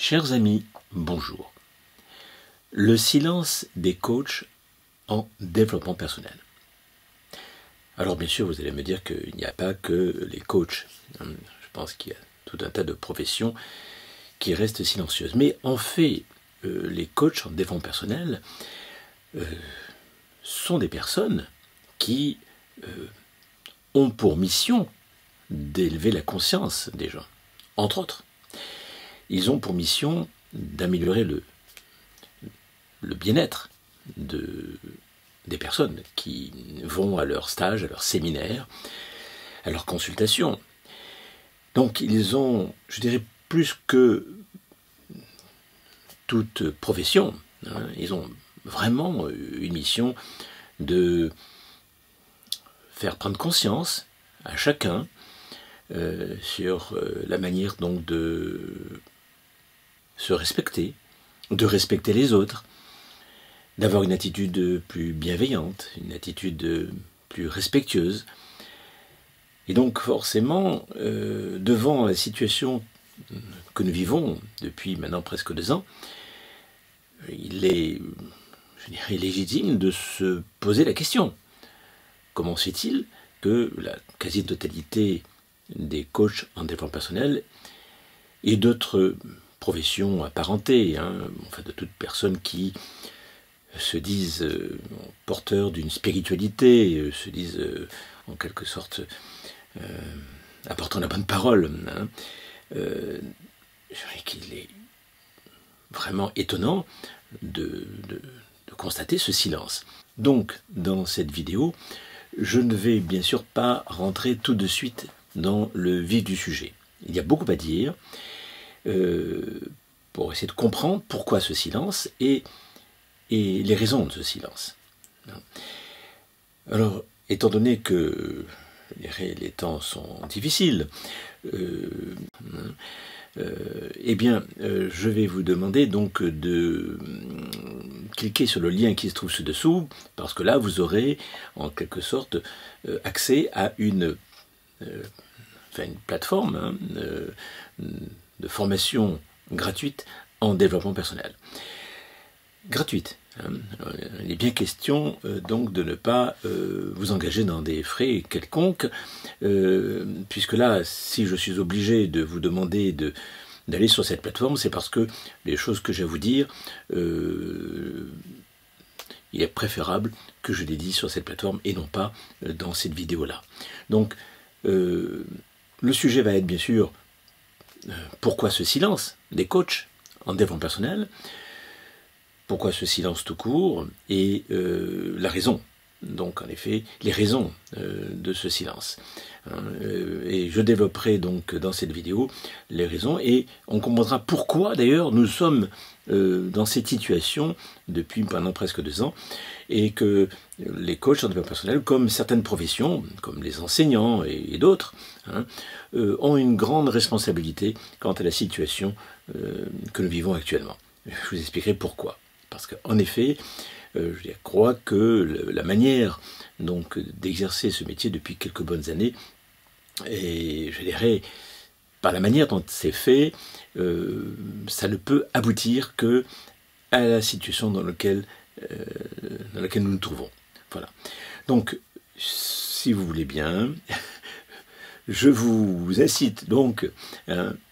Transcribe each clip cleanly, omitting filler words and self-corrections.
Chers amis, bonjour. Le silence des coachs en développement personnel. Alors bien sûr, vous allez me dire qu'il n'y a pas que les coachs. Je pense qu'il y a tout un tas de professions qui restent silencieuses. Mais en fait, les coachs en développement personnel sont des personnes qui ont pour mission d'élever la conscience des gens, entre autres. Ils ont pour mission d'améliorer le bien-être des personnes qui vont à leur stage, à leur séminaire, à leur consultation. Donc ils ont, je dirais, plus que toute profession, ils ont vraiment une mission de faire prendre conscience à chacun sur la manière donc de se respecter, de respecter les autres, d'avoir une attitude plus bienveillante, une attitude plus respectueuse. Et donc forcément, devant la situation que nous vivons depuis maintenant presque 2 ans, il est, je dirais, légitime de se poser la question. Comment se fait-il que la quasi-totalité des coachs en développement personnel et d'autres professions apparentées, enfin de toute personne qui se disent porteurs d'une spiritualité, se disent en quelque sorte apportant la bonne parole, je dirais qu'il est vraiment étonnant de constater ce silence. Donc, dans cette vidéo, je ne vais bien sûr pas rentrer tout de suite dans le vif du sujet. Il y a beaucoup à dire pour essayer de comprendre pourquoi ce silence et les raisons de ce silence. Alors, étant donné que les temps sont difficiles, eh bien, je vais vous demander donc de cliquer sur le lien qui se trouve ci-dessous, parce que là, vous aurez en quelque sorte accès à une plateforme de formation gratuite en développement personnel. Gratuite. Il est bien question donc de ne pas vous engager dans des frais quelconques, puisque là, si je suis obligé de vous demander d'aller sur cette plateforme, c'est parce que les choses que j'ai à vous dire, il est préférable que je les dise sur cette plateforme et non pas dans cette vidéo-là. Donc, le sujet va être bien sûr pourquoi ce silence des coachs en développement personnel, pourquoi ce silence tout court et la raison, donc en effet les raisons de ce silence. Et je développerai donc dans cette vidéo les raisons et on comprendra pourquoi d'ailleurs nous sommes dans cette situation depuis pendant presque 2 ans et que les coachs en développement personnel, comme certaines professions, comme les enseignants et d'autres, ont une grande responsabilité quant à la situation que nous vivons actuellement. Je vous expliquerai pourquoi. Parce qu'en effet, je crois que la manière donc d'exercer ce métier depuis quelques bonnes années, et je dirais, par la manière dont c'est fait, ça ne peut aboutir que à la situation dans laquelle nous nous trouvons. Voilà. Donc, si vous voulez bien, je vous incite donc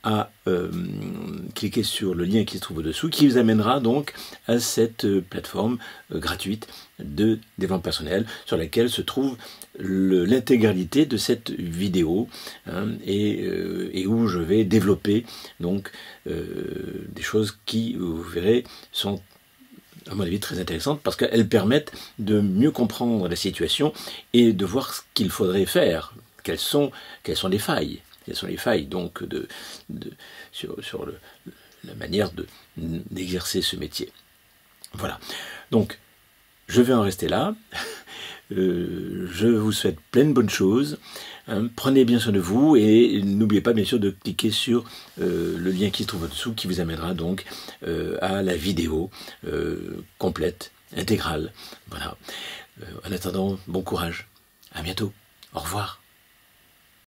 à cliquer sur le lien qui se trouve au-dessous, qui vous amènera donc à cette plateforme gratuite de développement personnel, sur laquelle se trouve l'intégralité de cette vidéo, et où je vais développer donc des choses qui, vous verrez, sont à mon avis très intéressantes parce qu'elles permettent de mieux comprendre la situation et de voir ce qu'il faudrait faire. Quelles sont les failles? Quelles sont les failles donc sur la manière d'exercer ce métier? Voilà. Donc, je vais en rester là. Je vous souhaite plein de bonnes choses. Prenez bien soin de vous et n'oubliez pas bien sûr de cliquer sur le lien qui se trouve au-dessous qui vous amènera donc à la vidéo complète, intégrale. Voilà. En attendant, bon courage. À bientôt. Au revoir.